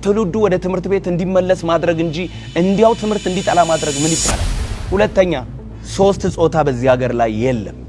ትውልዱ ወደ ትምህርት ቤት እንዲመለስ ማድረግ እንጂ እንዲያው ትምህርት እንዲጠላ ማድረግ ምን ይቻላል? ሁለተኛ 3 ጾታ በዚህ ሀገር ላይ የለም።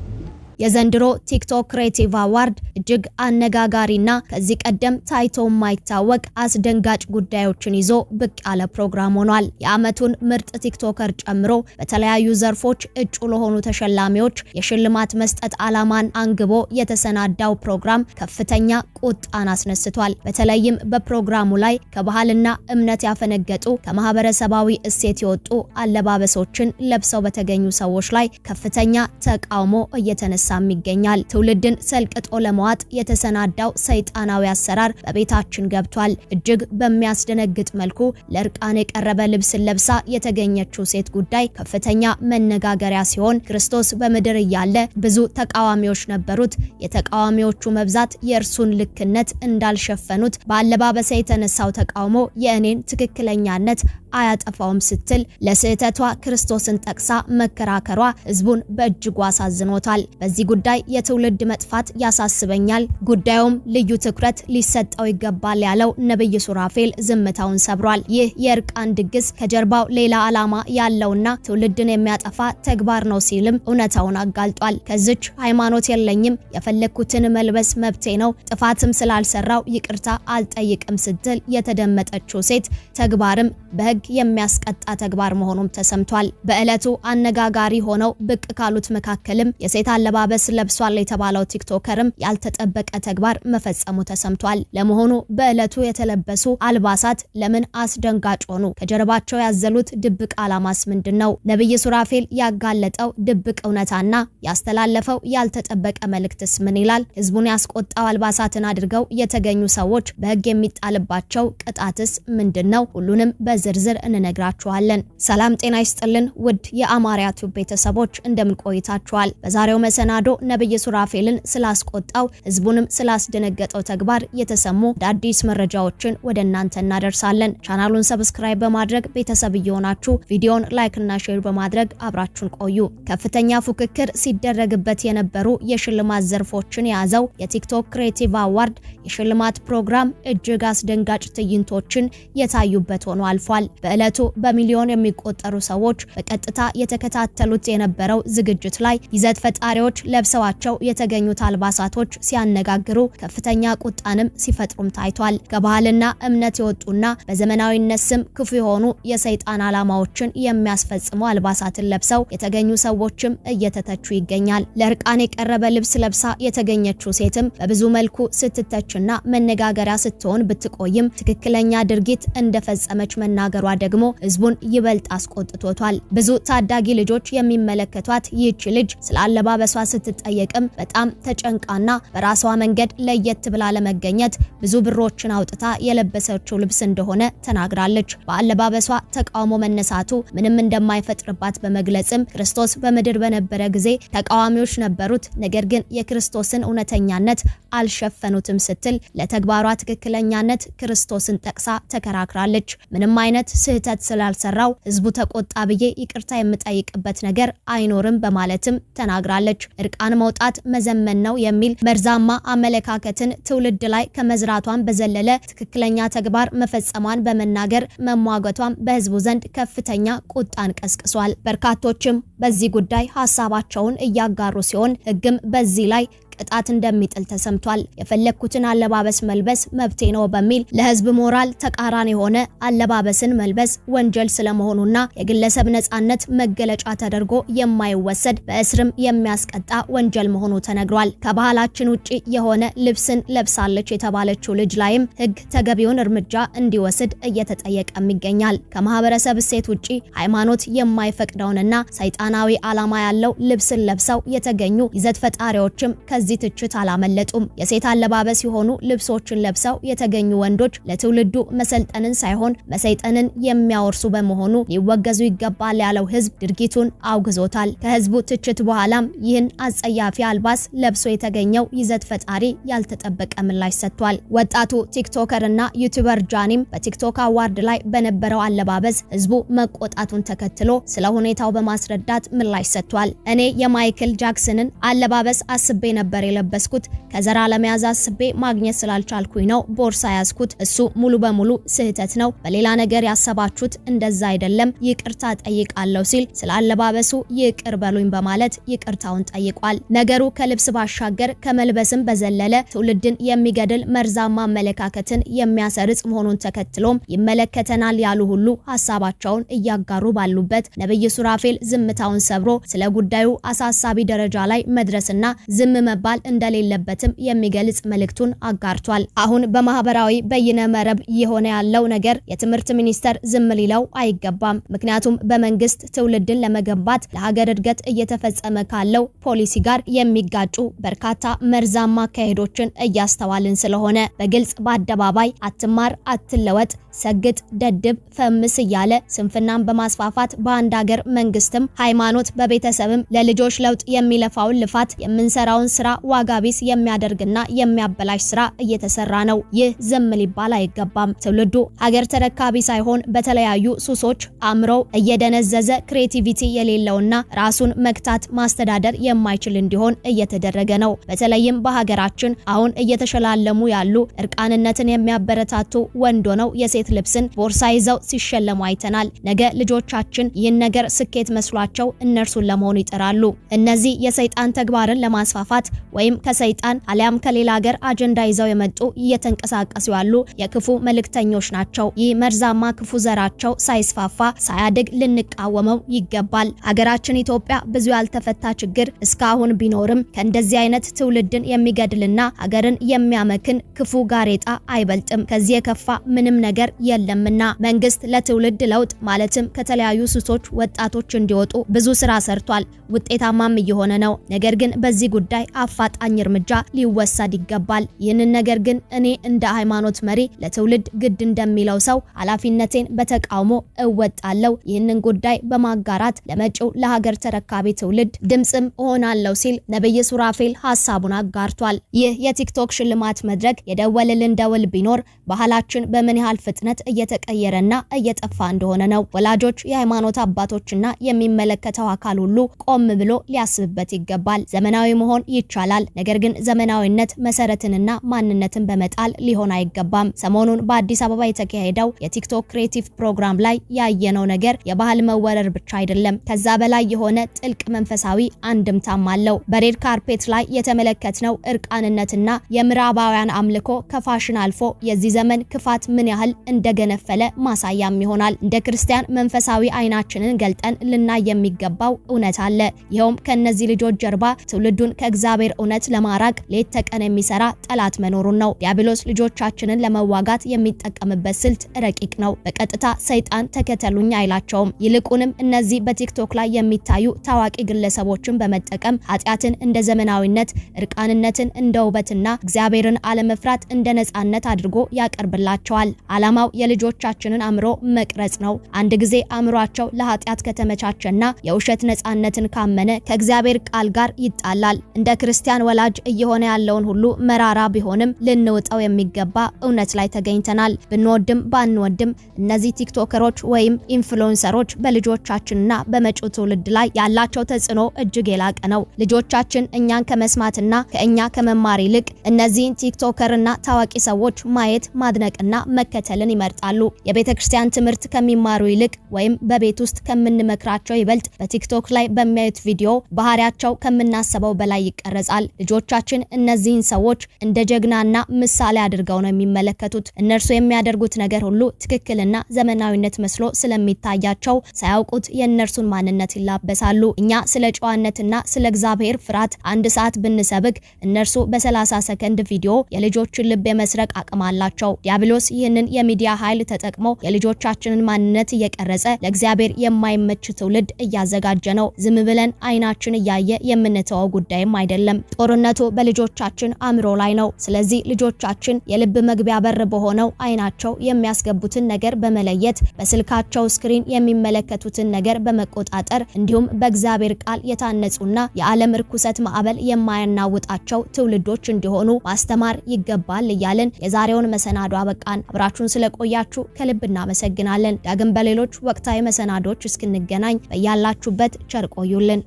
የዘንድሮ ቲክቶክ ክሬቲቭ አዋርድ እጅግ አነጋጋሪና ከዚህ ቀደም ታይቶ የማይታወቅ አስደንጋጭ ጉዳዮችን ይዞ ብቅ ያለ ፕሮግራም ሆኗል። የዓመቱን ምርጥ ቲክቶከር ጨምሮ በተለያዩ ዘርፎች እጩ ለሆኑ ተሸላሚዎች የሽልማት መስጠት ዓላማን አንግቦ የተሰናዳው ፕሮግራም ከፍተኛ ቁጣን አስነስቷል። በተለይም በፕሮግራሙ ላይ ከባህልና እምነት ያፈነገጡ ከማህበረሰባዊ እሴት የወጡ አለባበሶችን ለብሰው በተገኙ ሰዎች ላይ ከፍተኛ ተቃውሞ እየተነሳ ይገኛል። ትውልድን ሰልቅጦ ለመዋጥ የተሰናዳው ሰይጣናዊ አሰራር በቤታችን ገብቷል። እጅግ በሚያስደነግጥ መልኩ ለእርቃን የቀረበ ልብስን ለብሳ የተገኘችው ሴት ጉዳይ ከፍተኛ መነጋገሪያ ሲሆን ክርስቶስ በምድር እያለ ብዙ ተቃዋሚዎች ነበሩት። የተቃዋሚዎቹ መብዛት የእርሱን ልክነት እንዳልሸፈኑት በአለባበሳ የተነሳው ተቃውሞ የእኔን ትክክለኛነት አያጠፋውም ስትል ለስህተቷ ክርስቶስን ጠቅሳ መከራከሯ ህዝቡን በእጅጉ አሳዝኖታል። በዚህ ጉዳይ የትውልድ መጥፋት ያሳስበኛል፣ ጉዳዩም ልዩ ትኩረት ሊሰጠው ይገባል ያለው ነብይ ሱራፌል ዝምታውን ሰብሯል። ይህ የእርቃን ድግስ ከጀርባው ሌላ ዓላማ ያለውና ትውልድን የሚያጠፋ ተግባር ነው ሲልም እውነታውን አጋልጧል። ከዚች ሃይማኖት የለኝም፣ የፈለኩትን መልበስ መብቴ ነው፣ ጥፋትም ስላልሰራው ይቅርታ አልጠይቅም ስትል የተደመጠችው ሴት ተግባርም በህግ የሚያስቀጣ ተግባር መሆኑም ተሰምቷል። በእለቱ አነጋጋሪ ሆነው ብቅ ካሉት መካከልም የሴት አለባበስ ለብሷል የተባለው ቲክቶከርም ያልተጠበቀ ተግባር መፈጸሙ ተሰምቷል። ለመሆኑ በእለቱ የተለበሱ አልባሳት ለምን አስደንጋጭ ሆኑ? ከጀርባቸው ያዘሉት ድብቅ ዓላማስ ምንድነው? ነብይ ሱራፌል ያጋለጠው ድብቅ እውነታና ያስተላለፈው ያልተጠበቀ መልእክትስ ምን ይላል? ህዝቡን ያስቆጣው አልባሳትን አድርገው የተገኙ ሰዎች በህግ የሚጣልባቸው ቅጣትስ ምንድነው? ሁሉንም በዝርዝር እንነግራችኋለን። ሰላም ጤና ይስጥልን ውድ የአማርያ ቲዩብ ቤተሰቦች እንደምን ቆይታችኋል? በዛሬው መሰናዶ ነብይ ሱራፌልን ስላስቆጣው ህዝቡንም ስላስደነገጠው ተግባር የተሰሙ አዲስ መረጃዎችን ወደ እናንተ እናደርሳለን። ቻናሉን ሰብስክራይብ በማድረግ ቤተሰብ እየሆናችሁ ቪዲዮን ላይክ እና ሼር በማድረግ አብራችሁን ቆዩ። ከፍተኛ ፉክክር ሲደረግበት የነበሩ የሽልማት ዘርፎችን የያዘው የቲክቶክ ክሬቲቭ አዋርድ የሽልማት ፕሮግራም እጅግ አስደንጋጭ ትዕይንቶችን የታዩበት ሆኖ አልፏል። በእለቱ በሚሊዮን የሚቆጠሩ ሰዎች በቀጥታ የተከታተሉት የነበረው ዝግጅት ላይ ይዘት ፈጣሪዎች ለብሰዋቸው የተገኙት አልባሳቶች ሲያነጋግሩ ከፍተኛ ቁጣንም ሲፈጥሩም ታይቷል። ከባህልና እምነት የወጡና በዘመናዊነት ስም ክፉ የሆኑ የሰይጣን ዓላማዎችን የሚያስፈጽሙ አልባሳትን ለብሰው የተገኙ ሰዎችም እየተተቹ ይገኛል። ለእርቃን የቀረበ ልብስ ለብሳ የተገኘችው ሴትም በብዙ መልኩ ስትተችና መነጋገሪያ ስትሆን ብትቆይም ትክክለኛ ድርጊት እንደፈጸመች መናገሯ ደግሞ ህዝቡን ይበልጥ አስቆጥቶታል። ብዙ ታዳጊ ልጆች የሚመለከቷት ይህች ልጅ ስለ አለባበሷ ስትጠየቅም በጣም ተጨንቃና በራሷ መንገድ ለየት ብላ ለመገኘት ብዙ ብሮችን አውጥታ የለበሰችው ልብስ እንደሆነ ተናግራለች። በአለባበሷ ተቃውሞ መነሳቱ ምንም እንደማይፈጥርባት በመግለጽም ክርስቶስ በምድር በነበረ ጊዜ ተቃዋሚዎች ነበሩት፣ ነገር ግን የክርስቶስን እውነተኛነት አልሸፈኑትም ስትል ለተግባሯ ትክክለኛነት ክርስቶስን ጠቅሳ ተከራክራለች። ምንም አይነት ስህተት ስላልሰራው ህዝቡ ተቆጣ ብዬ ይቅርታ የምጠይቅበት ነገር አይኖርም በማለትም ተናግራለች። እርቃን መውጣት መዘመን ነው የሚል መርዛማ አመለካከትን ትውልድ ላይ ከመዝራቷን በዘለለ ትክክለኛ ተግባር መፈጸሟን በመናገር መሟገቷን በህዝቡ ዘንድ ከፍተኛ ቁጣን ቀስቅሷል። በርካቶችም በዚህ ጉዳይ ሐሳባቸውን እያጋሩ ሲሆን ህግም በዚህ ላይ ቅጣት እንደሚጥል ተሰምቷል። የፈለኩትን አለባበስ መልበስ መብቴ ነው በሚል ለህዝብ ሞራል ተቃራኒ የሆነ አለባበስን መልበስ ወንጀል ስለመሆኑና የግለሰብ ነጻነት መገለጫ ተደርጎ የማይወሰድ በእስርም የሚያስቀጣ ወንጀል መሆኑ ተነግሯል። ከባህላችን ውጪ የሆነ ልብስን ለብሳለች የተባለችው ልጅ ላይም ህግ ተገቢውን እርምጃ እንዲወስድ እየተጠየቀም ይገኛል። ከማህበረሰብ እሴት ውጪ ሃይማኖት የማይፈቅደውንና ሰይጣናዊ ዓላማ ያለው ልብስን ለብሰው የተገኙ ይዘት ፈጣሪዎችም ከዚህ ትችት አላመለጡም። የሴት አለባበስ የሆኑ ልብሶችን ለብሰው የተገኙ ወንዶች ለትውልዱ መሰልጠንን ሳይሆን መሰይጠንን የሚያወርሱ በመሆኑ ሊወገዙ ይገባል ያለው ህዝብ ድርጊቱን አውግዞታል። ከህዝቡ ትችት በኋላም ይህን አጸያፊ አልባስ ለብሶ የተገኘው ይዘት ፈጣሪ ያልተጠበቀ ምላሽ ሰጥቷል። ወጣቱ ቲክቶከርና ዩቲዩበር ጃኒም በቲክቶክ አዋርድ ላይ በነበረው አለባበስ ህዝቡ መቆጣቱን ተከትሎ ስለ ሁኔታው በማስረዳት ምላሽ ሰጥቷል። እኔ የማይክል ጃክሰንን አለባበስ አስቤ ነበር ነበር የለበስኩት። ከዘራ ለመያዝ አስቤ ማግኘት ስላልቻልኩኝ ነው ቦርሳ ያዝኩት። እሱ ሙሉ በሙሉ ስህተት ነው። በሌላ ነገር ያሰባችሁት እንደዛ አይደለም፣ ይቅርታ ጠይቃለሁ ሲል ስላለባበሱ ይቅር በሉኝ በማለት ይቅርታውን ጠይቋል። ነገሩ ከልብስ ባሻገር ከመልበስም በዘለለ ትውልድን የሚገድል መርዛማ አመለካከትን የሚያሰርጽ መሆኑን ተከትሎም ይመለከተናል ያሉ ሁሉ ሐሳባቸውን እያጋሩ ባሉበት ነብይ ሱራፌል ዝምታውን ሰብሮ ስለ ጉዳዩ አሳሳቢ ደረጃ ላይ መድረስና ዝም መባል እንደሌለበትም የሚገልጽ መልእክቱን አጋርቷል። አሁን በማህበራዊ በይነ መረብ የሆነ ያለው ነገር የትምህርት ሚኒስቴር ዝም ሊለው አይገባም። ምክንያቱም በመንግስት ትውልድን ለመገንባት ለሀገር እድገት እየተፈጸመ ካለው ፖሊሲ ጋር የሚጋጩ በርካታ መርዛማ አካሄዶችን እያስተዋልን ስለሆነ በግልጽ በአደባባይ አትማር፣ አትለወጥ፣ ሰግጥ፣ ደድብ፣ ፈምስ እያለ ስንፍናን በማስፋፋት በአንድ ሀገር መንግስትም ሃይማኖት በቤተሰብም ለልጆች ለውጥ የሚለፋውን ልፋት የምንሰራውን ስራ ዋጋ ቢስ የሚያደርግና የሚያበላሽ ስራ እየተሰራ ነው። ይህ ዝም ሊባል አይገባም። ትውልዱ ሀገር ተረካቢ ሳይሆን በተለያዩ ሱሶች አምረው እየደነዘዘ ክሬቲቪቲ የሌለውና ራሱን መክታት ማስተዳደር የማይችል እንዲሆን እየተደረገ ነው። በተለይም በሀገራችን አሁን እየተሸላለሙ ያሉ እርቃንነትን የሚያበረታቱ ወንዶ ነው የሴት ልብስን ቦርሳ ይዘው ሲሸለሙ አይተናል። ነገ ልጆቻችን ይህን ነገር ስኬት መስሏቸው እነርሱን ለመሆን ይጥራሉ። እነዚህ የሰይጣን ተግባርን ለማስፋፋት ወይም ከሰይጣን አሊያም ከሌላ ሀገር አጀንዳ ይዘው የመጡ እየተንቀሳቀሱ ያሉ የክፉ መልእክተኞች ናቸው። ይህ መርዛማ ክፉ ዘራቸው ሳይስፋፋ ሳያድግ ልንቃወመው ይገባል። ሀገራችን ኢትዮጵያ ብዙ ያልተፈታ ችግር እስካሁን ቢኖርም ከእንደዚህ አይነት ትውልድን የሚገድልና ሀገርን የሚያመክን ክፉ ጋሬጣ አይበልጥም። ከዚህ የከፋ ምንም ነገር የለምና መንግስት ለትውልድ ለውጥ ማለትም ከተለያዩ ሱሶች ወጣቶች እንዲወጡ ብዙ ስራ ሰርቷል። ውጤታማም እየሆነ ነው። ነገር ግን በዚህ ጉዳይ አፋጣኝ እርምጃ ሊወሰድ ይገባል። ይህንን ነገር ግን እኔ እንደ ሃይማኖት መሪ ለትውልድ ግድ እንደሚለው ሰው ኃላፊነቴን በተቃውሞ እወጣለሁ። ይህንን ጉዳይ በማጋራት ለመጪው ለሀገር ተረካቢ ትውልድ ድምጽም እሆናለሁ ሲል ነብይ ሱራፌል ሐሳቡን አጋርቷል። ይህ የቲክቶክ ሽልማት መድረክ የደወለልን ደወል ቢኖር ባህላችን በምን ያህል ፍጥነት እየተቀየረና እየጠፋ እንደሆነ ነው። ወላጆች፣ የሃይማኖት አባቶችና የሚመለከተው አካል ሁሉ ቆም ብሎ ሊያስብበት ይገባል። ዘመናዊ መሆን ይቻላል፣ ነገር ግን ዘመናዊነት መሰረትንና ማንነትን በመጣል ሊሆን አይገባም። ሰሞኑን በአዲስ አበባ የተካሄደው የቲክቶክ ክሬቲቭ ፕሮግራም ላይ ያየነው ነገር የባህል መወረር ብቻ አይደለም፣ ከዛ በላይ የሆነ ጥልቅ መንፈሳዊ አንድምታም አለው። በሬድ ካርፔት ላይ የተመለከትነው እርቃንነትና የምዕራባውያን አምልኮ ከፋሽን አልፎ የዚህ ዘመን ክፋት ምን ያህል እንደገነፈለ ማሳያም ይሆናል። እንደ ክርስቲያን መንፈሳዊ አይናችንን ገልጠን ልናይ የሚገባው እውነት አለ። ይኸውም ከነዚህ ልጆች ጀርባ ትውልዱን ከእግዚአብሔር እውነት ለማራቅ ሌት ተቀን የሚሰራ ጠላት መኖሩን ነው። ዲያብሎስ ልጆቻችንን ለመዋጋት የሚጠቀምበት ስልት ረቂቅ ነው። በቀጥታ ሰይጣን ተከተሉኝ አይላቸውም። ይልቁንም እነዚህ በቲክቶክ ላይ የሚታዩ ታዋቂ ግለሰቦችን በመጠቀም ኃጢአትን እንደ ዘመናዊነት፣ እርቃንነትን እንደ ውበትና እግዚአብሔርን አለመፍራት እንደ ነጻነት አድርጎ ያቀርብላቸዋል። ዓላማው የልጆቻችንን አእምሮ መቅረጽ ነው። አንድ ጊዜ አእምሯቸው ለኃጢአት ከተመቻቸና የውሸት ነጻነትን ካመነ ከእግዚአብሔር ቃል ጋር ይጣላል። እንደ ክርስቲያን ወላጅ እየሆነ ያለውን ሁሉ መራራ ቢሆንም ልንውጠው የሚገባ እውነት ላይ ተገኝተናል። ብንወድም ባንወድም እነዚህ ቲክቶከሮች ወይም ኢንፍሉዌንሰሮች በልጆቻችንና በመጪው ትውልድ ላይ ያላቸው ተጽዕኖ እጅግ የላቀ ነው። ልጆቻችን እኛን ከመስማትና ከእኛ ከመማር ይልቅ እነዚህን ቲክቶከርና ታዋቂ ሰዎች ማየት ማድነቅና መከተልን ይመርጣሉ። የቤተክርስቲያን ትምህርት ከሚማሩ ይልቅ ወይም በቤት ውስጥ ከምንመክራቸው ይበልጥ በቲክቶክ ላይ በሚያዩት ቪዲዮ ባህሪያቸው ከምናስበው በላይ ይቀረጻል። ልጆቻችን እነዚህን ሰዎች እንደ ጀግናና ምሳሌ አድርገው ነው የሚመለከቱት። እነርሱ የሚያደርጉት ነገር ሁሉ ትክክልና ዘመናዊነት መስሎ ስለሚታያቸው ሳያውቁት የእነርሱን ማንነት ይላበሳሉ። እኛ ስለ ጨዋነትና ስለ እግዚአብሔር ፍርሃት አንድ ሰዓት ብንሰብክ እነርሱ በ30 ሰከንድ ቪዲዮ የልጆችን ልብ የመስረቅ አቅም አላቸው። ዲያብሎስ ይህንን የሚዲያ ኃይል ተጠቅሞ የልጆቻችንን ማንነት እየቀረጸ ለእግዚአብሔር የማይመች ትውልድ እያዘጋጀ ነው። ዝም ብለን አይናችን እያየ የምንተወው ጉዳይም አይደለም። ጦርነቱ በልጆቻችን አእምሮ ላይ ነው። ስለዚህ ልጆቻችን የልብ መግቢያ በር በሆነው አይናቸው የሚያስገቡትን ነገር በመለየት በስልካቸው ስክሪን የሚመለከቱትን ነገር በመቆጣጠር እንዲሁም በእግዚአብሔር ቃል የታነጹና የዓለም ርኩሰት ማዕበል የማያናውጣቸው ትውልዶች እንዲሆኑ ማስተማር ይገባል እያልን የዛሬውን መሰናዶ አበቃን። አብራችሁን ስለቆያችሁ ከልብ እናመሰግናለን። ዳግም በሌሎች ወቅታዊ መሰናዶች እስክንገናኝ በያላችሁበት ቸር ቆዩልን።